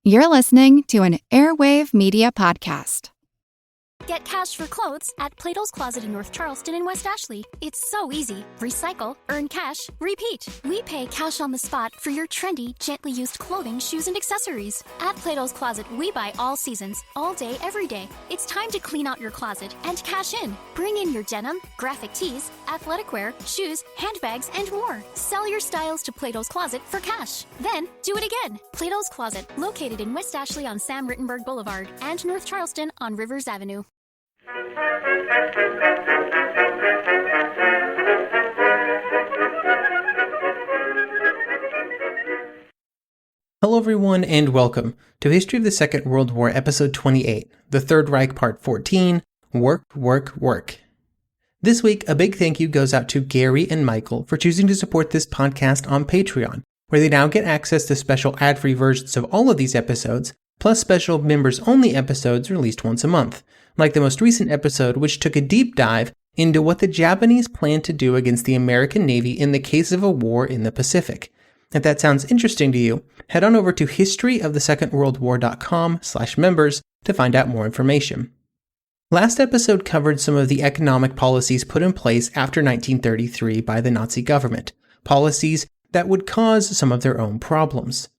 You're listening to an Airwave Media Podcast. Get cash for clothes at Plato's Closet in North Charleston and West Ashley. It's so easy. Recycle, earn cash, repeat. We pay cash on the spot for your trendy, gently used clothing, shoes, and accessories. At Plato's Closet, we buy all seasons, all day, every day. It's time to clean out your closet and cash in. Bring in your denim, graphic tees, athletic wear, shoes, handbags, and more. Sell your styles to Plato's Closet for cash. Then, do it again. Plato's Closet, located in West Ashley on Sam Rittenberg Boulevard and North Charleston on Rivers Avenue. Hello everyone and welcome to History of the Second World War episode 28, the Third Reich part 14, Work, Work, Work. This week, a big thank you goes out to Gary and Michael for choosing to support this podcast on Patreon, where they now get access to special ad-free versions of all of these episodes, plus special members-only episodes released once a month, like the most recent episode which took a deep dive into what the Japanese plan to do against the American Navy in the case of a war in the Pacific. If that sounds interesting to you, head on over to historyofthesecondworldwar.com/members to find out more information. Last episode covered some of the economic policies put in place after 1933 by the Nazi government, policies that would cause some of their own problems.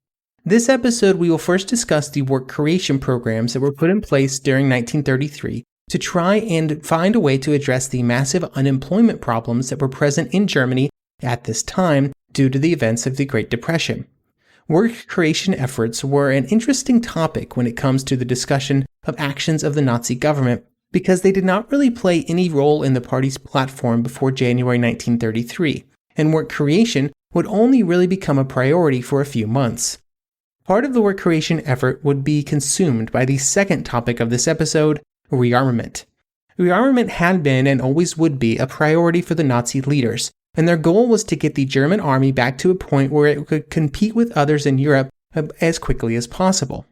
This episode, we will first discuss the work creation programs that were put in place during 1933 to try and find a way to address the massive unemployment problems that were present in Germany at this time due to the events of the Great Depression. Work creation efforts were an interesting topic when it comes to the discussion of actions of the Nazi government because they did not really play any role in the party's platform before January 1933, and work creation would only really become a priority for a few months. Part of the work creation effort would be consumed by the second topic of this episode, rearmament. Rearmament had been and always would be a priority for the Nazi leaders, and their goal was to get the German army back to a point where it could compete with others in Europe as quickly as possible.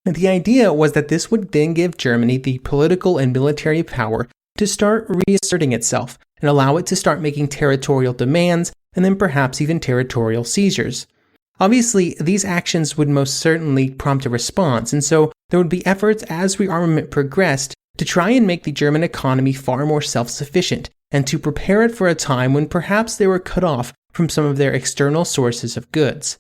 And the idea was that this would then give Germany the political and military power to start reasserting itself and allow it to start making territorial demands and then perhaps even territorial seizures. Obviously, these actions would most certainly prompt a response, and so there would be efforts as rearmament progressed to try and make the German economy far more self-sufficient and to prepare it for a time when perhaps they were cut off from some of their external sources of goods.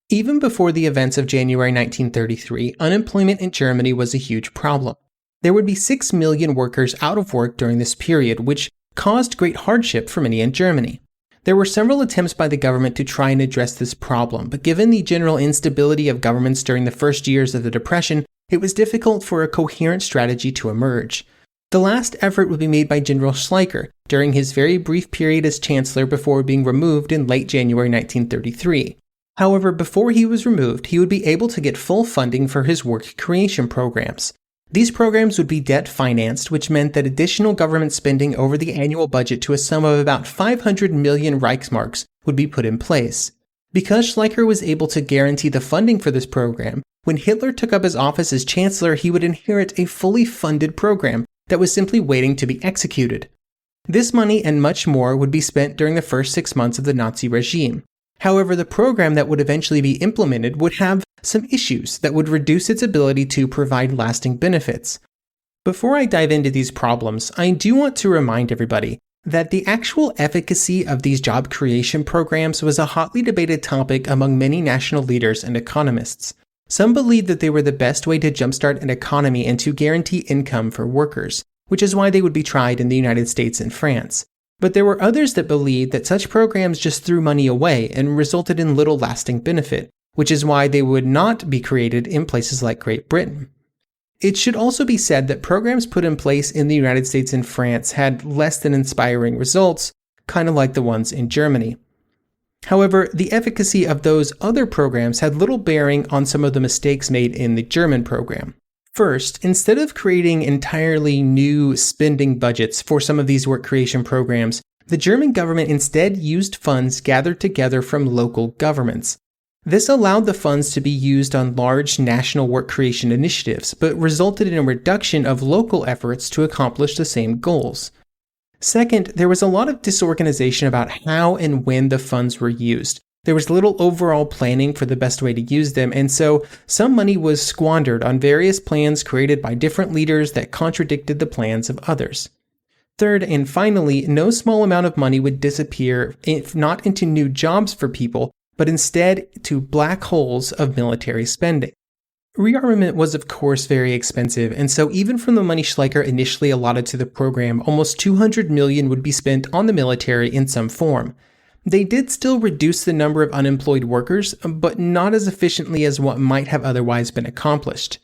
Even before the events of January 1933, unemployment in Germany was a huge problem. There would be 6 million workers out of work during this period, which caused great hardship for many in Germany. There were several attempts by the government to try and address this problem, but given the general instability of governments during the first years of the Depression, it was difficult for a coherent strategy to emerge. The last effort would be made by General Schleicher during his very brief period as Chancellor before being removed in late January 1933. However, before he was removed, he would be able to get full funding for his work creation programs. These programs would be debt-financed, which meant that additional government spending over the annual budget to a sum of about 500 million Reichsmarks would be put in place. Because Schleicher was able to guarantee the funding for this program, when Hitler took up his office as Chancellor, he would inherit a fully funded program that was simply waiting to be executed. This money and much more would be spent during the first 6 months of the Nazi regime. However, the program that would eventually be implemented would have some issues that would reduce its ability to provide lasting benefits. Before I dive into these problems, I do want to remind everybody that the actual efficacy of these job creation programs was a hotly debated topic among many national leaders and economists. Some believed that they were the best way to jumpstart an economy and to guarantee income for workers, which is why they would be tried in the United States and France. But there were others that believed that such programs just threw money away and resulted in little lasting benefit, which is why they would not be created in places like Great Britain. It should also be said that programs put in place in the United States and France had less than inspiring results, kind of like the ones in Germany. However, the efficacy of those other programs had little bearing on some of the mistakes made in the German program. First, instead of creating entirely new spending budgets for some of these work creation programs, the German government instead used funds gathered together from local governments. This allowed the funds to be used on large national work creation initiatives, but resulted in a reduction of local efforts to accomplish the same goals. Second, there was a lot of disorganization about how and when the funds were used, There was little overall planning for the best way to use them, and so some money was squandered on various plans created by different leaders that contradicted the plans of others. Third, and finally, no small amount of money would disappear, if not into new jobs for people, but instead to black holes of military spending. Rearmament was of course very expensive, and so even from the money Schleicher initially allotted to the program, almost $200 million would be spent on the military in some form. They did still reduce the number of unemployed workers, but not as efficiently as what might have otherwise been accomplished.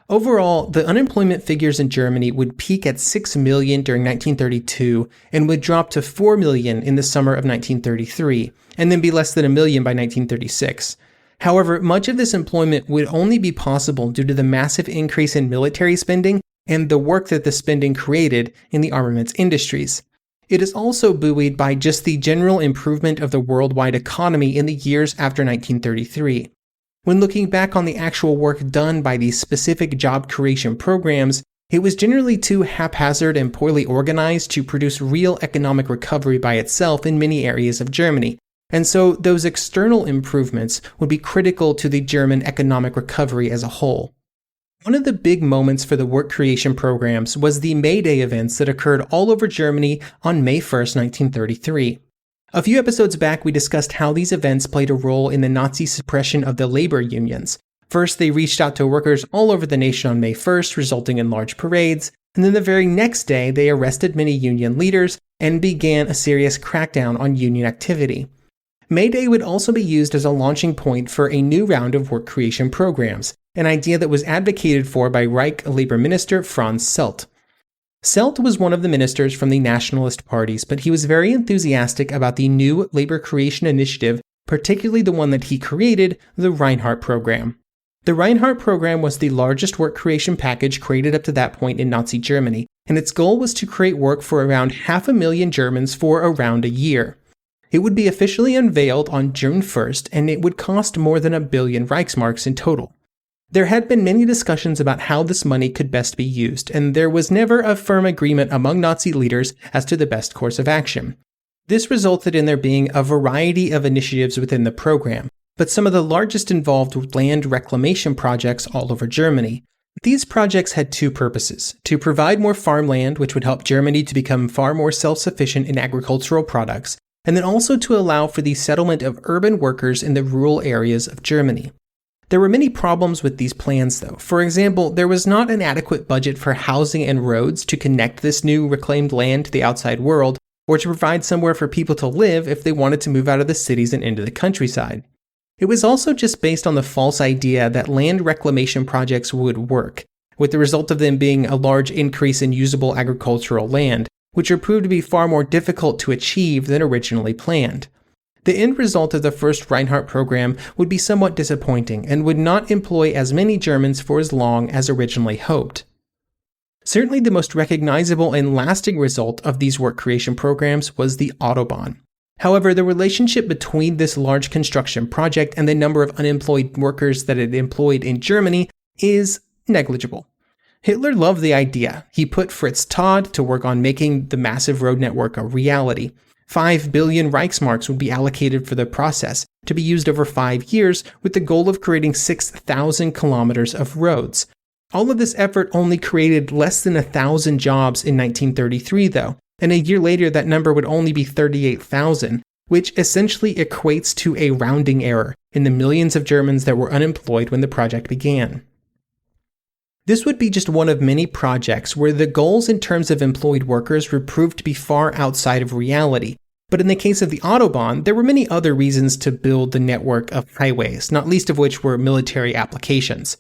Overall, the unemployment figures in Germany would peak at 6 million during 1932 and would drop to 4 million in the summer of 1933, and then be less than a million by 1936. However, much of this employment would only be possible due to the massive increase in military spending and the work that the spending created in the armaments industries. It is also buoyed by just the general improvement of the worldwide economy in the years after 1933. When looking back on the actual work done by these specific job creation programs, it was generally too haphazard and poorly organized to produce real economic recovery by itself in many areas of Germany, and so those external improvements would be critical to the German economic recovery as a whole. One of the big moments for the work creation programs was the May Day events that occurred all over Germany on May 1st, 1933. A few episodes back, we discussed how these events played a role in the Nazi suppression of the labor unions. First, they reached out to workers all over the nation on May 1st, resulting in large parades, and then the very next day, they arrested many union leaders and began a serious crackdown on union activity. May Day would also be used as a launching point for a new round of work creation programs, an idea that was advocated for by Reich Labor Minister Franz Selt. Selt was one of the ministers from the nationalist parties, but he was very enthusiastic about the new labor creation initiative, particularly the one that he created, the Reinhardt program. The Reinhardt program was the largest work creation package created up to that point in Nazi Germany, and its goal was to create work for around 500,000 Germans for around a year. It would be officially unveiled on June 1st, and it would cost more than 1 billion Reichsmarks in total. There had been many discussions about how this money could best be used, and there was never a firm agreement among Nazi leaders as to the best course of action. This resulted in there being a variety of initiatives within the program, but some of the largest involved land reclamation projects all over Germany. These projects had two purposes: to provide more farmland, which would help Germany to become far more self-sufficient in agricultural products, and then also to allow for the settlement of urban workers in the rural areas of Germany. There were many problems with these plans, though. For example, there was not an adequate budget for housing and roads to connect this new reclaimed land to the outside world, or to provide somewhere for people to live if they wanted to move out of the cities and into the countryside. It was also just based on the false idea that land reclamation projects would work, with the result of them being a large increase in usable agricultural land, which would prove to be far more difficult to achieve than originally planned. The end result of the first Reinhardt program would be somewhat disappointing and would not employ as many Germans for as long as originally hoped. Certainly the most recognizable and lasting result of these work creation programs was the Autobahn. However, the relationship between this large construction project and the number of unemployed workers that it employed in Germany is negligible. Hitler loved the idea. He put Fritz Todt to work on making the massive road network a reality. 5 billion Reichsmarks would be allocated for the process, to be used over 5 years, with the goal of creating 6,000 kilometers of roads. All of this effort only created less than 1,000 jobs in 1933, though, and a year later that number would only be 38,000, which essentially equates to a rounding error in the millions of Germans that were unemployed when the project began. This would be just one of many projects where the goals in terms of employed workers were proved to be far outside of reality. But in the case of the Autobahn, there were many other reasons to build the network of highways, not least of which were military applications.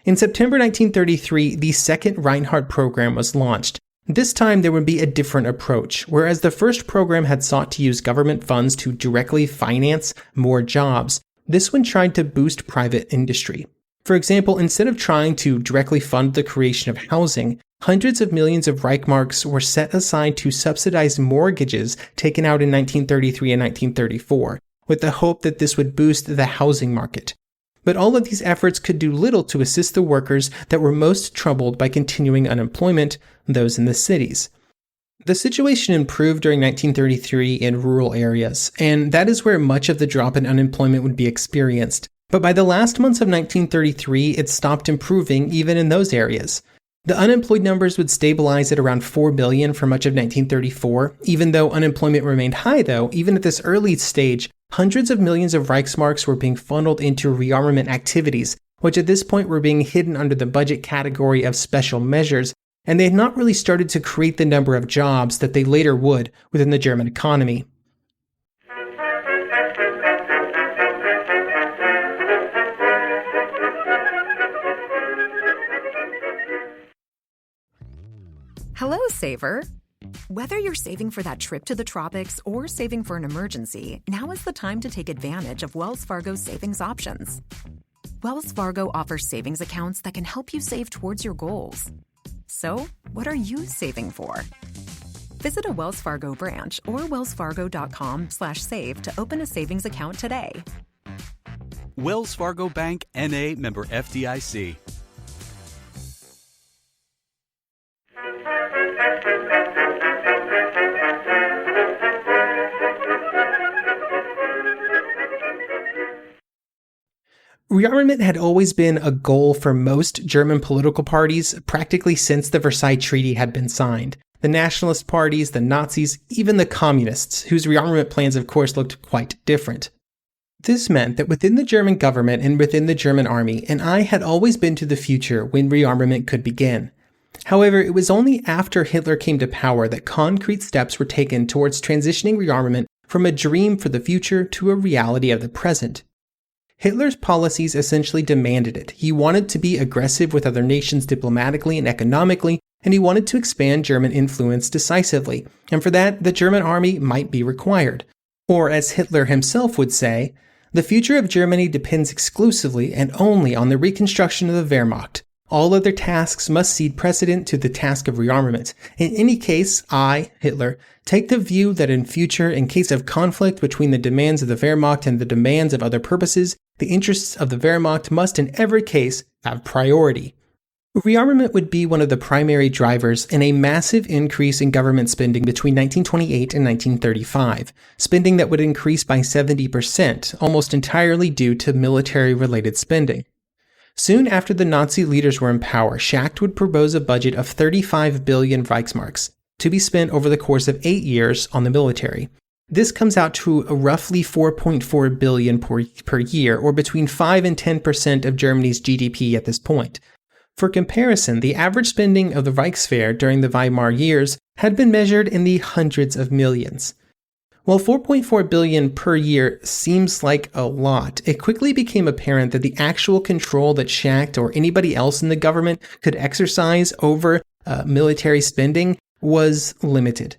In September 1933, the second Reinhardt program was launched. This time there would be a different approach. Whereas the first program had sought to use government funds to directly finance more jobs, this one tried to boost private industry. For example, instead of trying to directly fund the creation of housing, hundreds of millions of Reichsmarks were set aside to subsidize mortgages taken out in 1933 and 1934, with the hope that this would boost the housing market. But all of these efforts could do little to assist the workers that were most troubled by continuing unemployment, those in the cities. The situation improved during 1933 in rural areas, and that is where much of the drop in unemployment would be experienced. But by the last months of 1933, it stopped improving even in those areas. The unemployed numbers would stabilize at around 4 million for much of 1934. Even though unemployment remained high, though, even at this early stage, hundreds of millions of Reichsmarks were being funneled into rearmament activities, which at this point were being hidden under the budget category of special measures, and they had not really started to create the number of jobs that they later would within the German economy. Hello, saver. Whether you're saving for that trip to the tropics or saving for an emergency, now is the time to take advantage of Wells Fargo's savings options. Wells Fargo offers savings accounts that can help you save towards your goals. So, what are you saving for? Visit a Wells Fargo branch or wellsfargo.com/save to open a savings account today. Wells Fargo Bank, N.A., member FDIC. Rearmament had always been a goal for most German political parties practically since the Versailles Treaty had been signed. The nationalist parties, the Nazis, even the communists, whose rearmament plans of course looked quite different. This meant that within the German government and within the German army, an eye had always been to the future when rearmament could begin. However, it was only after Hitler came to power that concrete steps were taken towards transitioning rearmament from a dream for the future to a reality of the present. Hitler's policies essentially demanded it. He wanted to be aggressive with other nations diplomatically and economically, and he wanted to expand German influence decisively, and for that, the German army might be required. Or as Hitler himself would say, the future of Germany depends exclusively and only on the reconstruction of the Wehrmacht. All other tasks must cede precedent to the task of rearmament. In any case, I, Hitler, take the view that in future, in case of conflict between the demands of the Wehrmacht and the demands of other purposes, the interests of the Wehrmacht must in every case have priority. Rearmament would be one of the primary drivers in a massive increase in government spending between 1928 and 1935, spending that would increase by 70%, almost entirely due to military-related spending. Soon after the Nazi leaders were in power, Schacht would propose a budget of 35 billion Reichsmarks to be spent over the course of 8 years on the military. This comes out to a roughly 4.4 billion per year, or between 5 and 10% of Germany's GDP at this point. For comparison, the average spending of the Reichswehr during the Weimar years had been measured in the hundreds of millions. While 4.4 billion per year seems like a lot, it quickly became apparent that the actual control that Schacht or anybody else in the government could exercise over military spending was limited.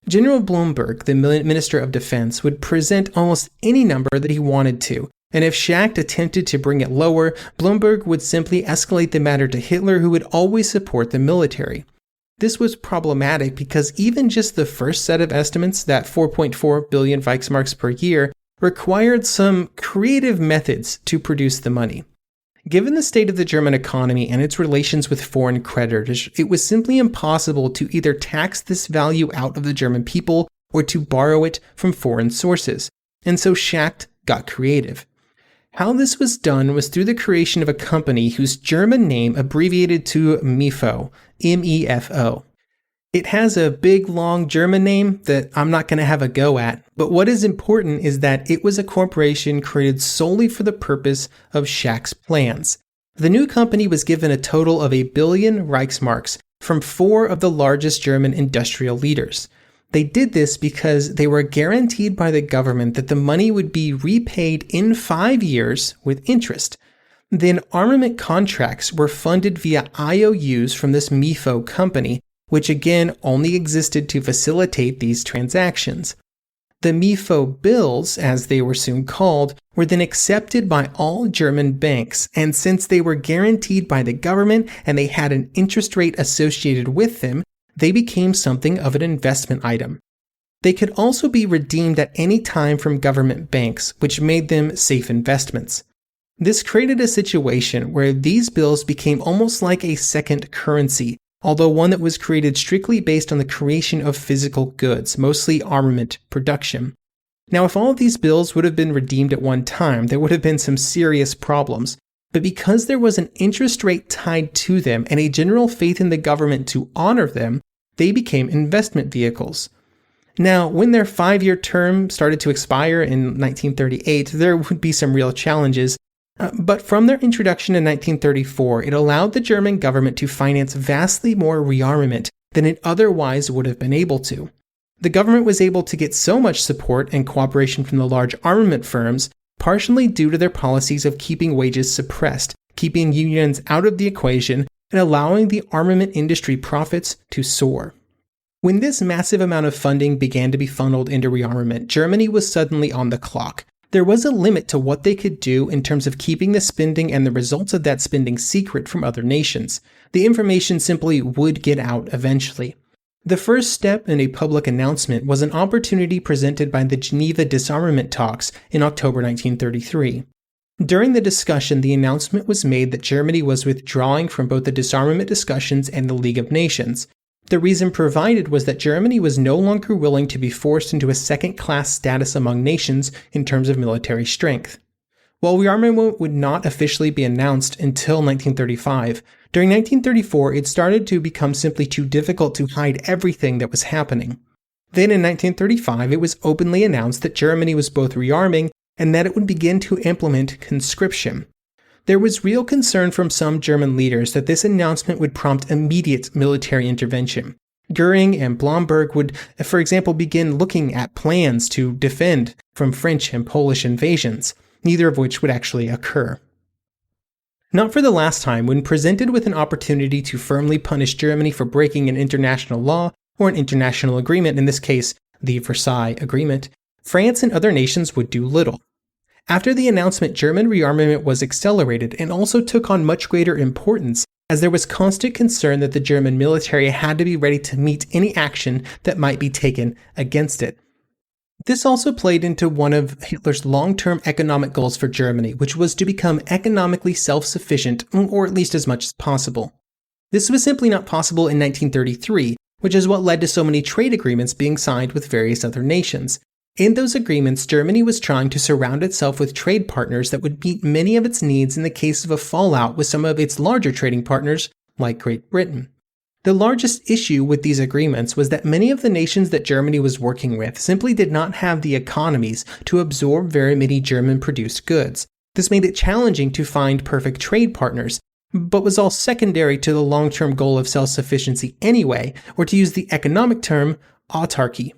General Blomberg, the Minister of Defense, would present almost any number that he wanted to, and if Schacht attempted to bring it lower, Blomberg would simply escalate the matter to Hitler, who would always support the military. This was problematic because even just the first set of estimates, that 4.4 billion Reichsmarks per year, required some creative methods to produce the money. Given the state of the German economy and its relations with foreign creditors, it was simply impossible to either tax this value out of the German people or to borrow it from foreign sources, and so Schacht got creative. How this was done was through the creation of a company whose German name abbreviated to MEFO, M-E-F-O. It has a big, long German name that I'm not going to have a go at, but what is important is that it was a corporation created solely for the purpose of Schacht's plans. The new company was given a total of 1 billion Reichsmarks from 4 of the largest German industrial leaders. They did this because they were guaranteed by the government that the money would be repaid in 5 years with interest. Then armament contracts were funded via IOUs from this MEFO company, which again only existed to facilitate these transactions. The MEFO bills, as they were soon called, were then accepted by all German banks, and since they were guaranteed by the government and they had an interest rate associated with them, they became something of an investment item. They could also be redeemed at any time from government banks, which made them safe investments. This created a situation where these bills became almost like a second currency, although one that was created strictly based on the creation of physical goods, mostly armament production. Now, if all of these bills would have been redeemed at one time, there would have been some serious problems. But because there was an interest rate tied to them and a general faith in the government to honor them, they became investment vehicles. Now, when their 5-year term started to expire in 1938, there would be some real challenges. But from their introduction in 1934, it allowed the German government to finance vastly more rearmament than it otherwise would have been able to. The government was able to get so much support and cooperation from the large armament firms, partially due to their policies of keeping wages suppressed, keeping unions out of the equation, and allowing the armament industry profits to soar. When this massive amount of funding began to be funneled into rearmament, Germany was suddenly on the clock. There was a limit to what they could do in terms of keeping the spending and the results of that spending secret from other nations. The information simply would get out eventually. The first step in a public announcement was an opportunity presented by the Geneva disarmament talks in October 1933. During the discussion, the announcement was made that Germany was withdrawing from both the disarmament discussions and the League of Nations. The reason provided was that Germany was no longer willing to be forced into a second-class status among nations in terms of military strength. While rearmament would not officially be announced until 1935, during 1934 it started to become simply too difficult to hide everything that was happening. Then in 1935 it was openly announced that Germany was both rearming and that it would begin to implement conscription. There was real concern from some German leaders that this announcement would prompt immediate military intervention. Goering and Blomberg would, for example, begin looking at plans to defend from French and Polish invasions, neither of which would actually occur. Not for the last time, when presented with an opportunity to firmly punish Germany for breaking an international law or an international agreement, in this case, the Versailles Agreement, France and other nations would do little. After the announcement, German rearmament was accelerated and also took on much greater importance, as there was constant concern that the German military had to be ready to meet any action that might be taken against it. This also played into one of Hitler's long-term economic goals for Germany, which was to become economically self-sufficient, or at least as much as possible. This was simply not possible in 1933, which is what led to so many trade agreements being signed with various other nations. In those agreements, Germany was trying to surround itself with trade partners that would meet many of its needs in the case of a fallout with some of its larger trading partners, like Great Britain. The largest issue with these agreements was that many of the nations that Germany was working with simply did not have the economies to absorb very many German-produced goods. This made it challenging to find perfect trade partners, but was all secondary to the long-term goal of self-sufficiency anyway, or to use the economic term, autarky.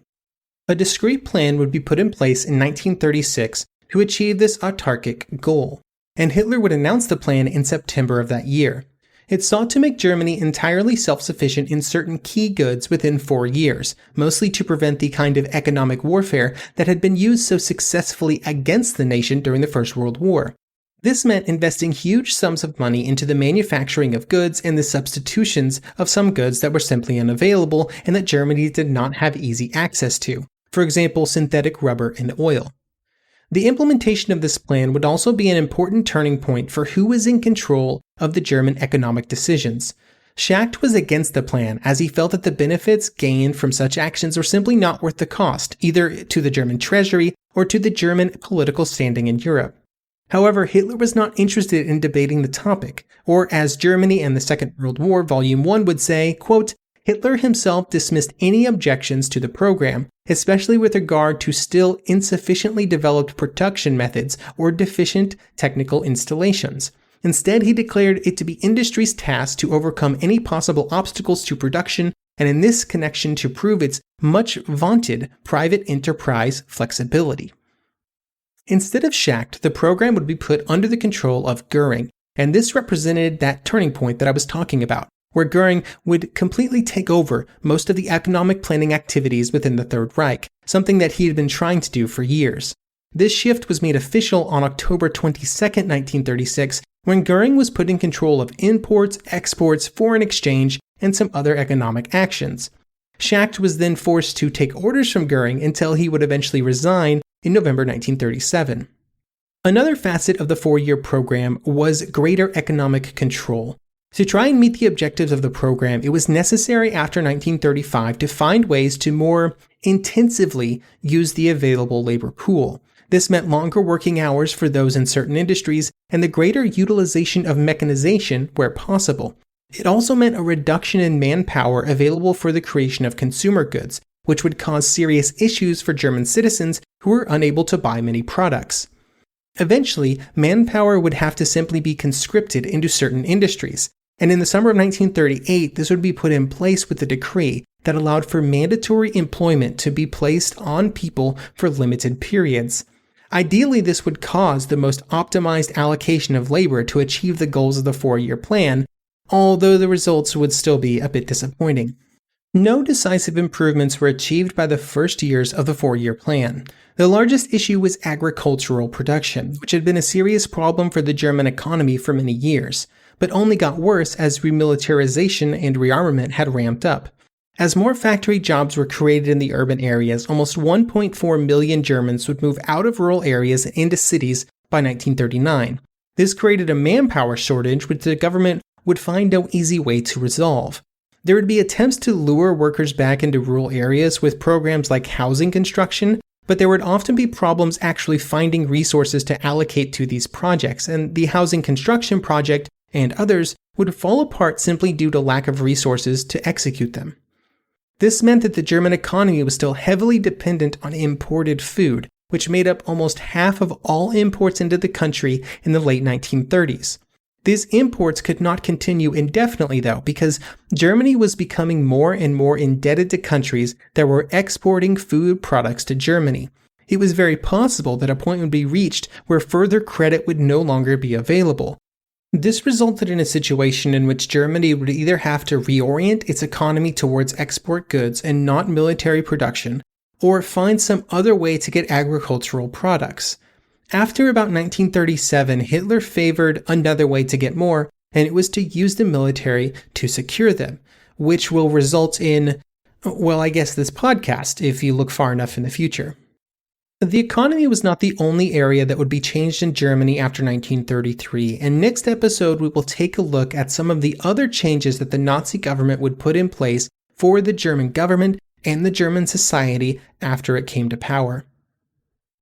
A discrete plan would be put in place in 1936 to achieve this autarkic goal, and Hitler would announce the plan in September of that year. It sought to make Germany entirely self-sufficient in certain key goods within 4 years, mostly to prevent the kind of economic warfare that had been used so successfully against the nation during the First World War. This meant investing huge sums of money into the manufacturing of goods and the substitutions of some goods that were simply unavailable and that Germany did not have easy access to. For example, synthetic rubber and oil. The implementation of this plan would also be an important turning point for who was in control of the German economic decisions. Schacht was against the plan, as he felt that the benefits gained from such actions were simply not worth the cost, either to the German treasury or to the German political standing in Europe. However, Hitler was not interested in debating the topic, or as Germany and the Second World War Volume 1 would say, quote, Hitler himself dismissed any objections to the program, especially with regard to still insufficiently developed production methods or deficient technical installations. Instead, he declared it to be industry's task to overcome any possible obstacles to production, and in this connection to prove its much vaunted private enterprise flexibility. Instead of Schacht, the program would be put under the control of Goering, and this represented that turning point that I was talking about, where Goering would completely take over most of the economic planning activities within the Third Reich, something that he had been trying to do for years. This shift was made official on October 22, 1936, when Goering was put in control of imports, exports, foreign exchange, and some other economic actions. Schacht was then forced to take orders from Goering until he would eventually resign in November 1937. Another facet of the 4-year program was greater economic control. To try and meet the objectives of the program, it was necessary after 1935 to find ways to more intensively use the available labor pool. This meant longer working hours for those in certain industries and the greater utilization of mechanization where possible. It also meant a reduction in manpower available for the creation of consumer goods, which would cause serious issues for German citizens who were unable to buy many products. Eventually, manpower would have to simply be conscripted into certain industries, and in the summer of 1938, this would be put in place with a decree that allowed for mandatory employment to be placed on people for limited periods. Ideally, this would cause the most optimized allocation of labor to achieve the goals of the 4-year plan, although the results would still be a bit disappointing. No decisive improvements were achieved by the first years of the 4-year plan. The largest issue was agricultural production, which had been a serious problem for the German economy for many years, but only got worse as remilitarization and rearmament had ramped up. As more factory jobs were created in the urban areas, almost 1.4 million Germans would move out of rural areas and into cities by 1939. This created a manpower shortage which the government would find no easy way to resolve. There would be attempts to lure workers back into rural areas with programs like housing construction, but there would often be problems actually finding resources to allocate to these projects, and the housing construction project and others would fall apart simply due to lack of resources to execute them. This meant that the German economy was still heavily dependent on imported food, which made up almost half of all imports into the country in the late 1930s. These imports could not continue indefinitely, though, because Germany was becoming more and more indebted to countries that were exporting food products to Germany. It was very possible that a point would be reached where further credit would no longer be available. This resulted in a situation in which Germany would either have to reorient its economy towards export goods and not military production, or find some other way to get agricultural products. After about 1937, Hitler favored another way to get more, and it was to use the military to secure them, which will result in, well, I guess this podcast, if you look far enough in the future. The economy was not the only area that would be changed in Germany after 1933, and next episode we will take a look at some of the other changes that the Nazi government would put in place for the German government and the German society after it came to power.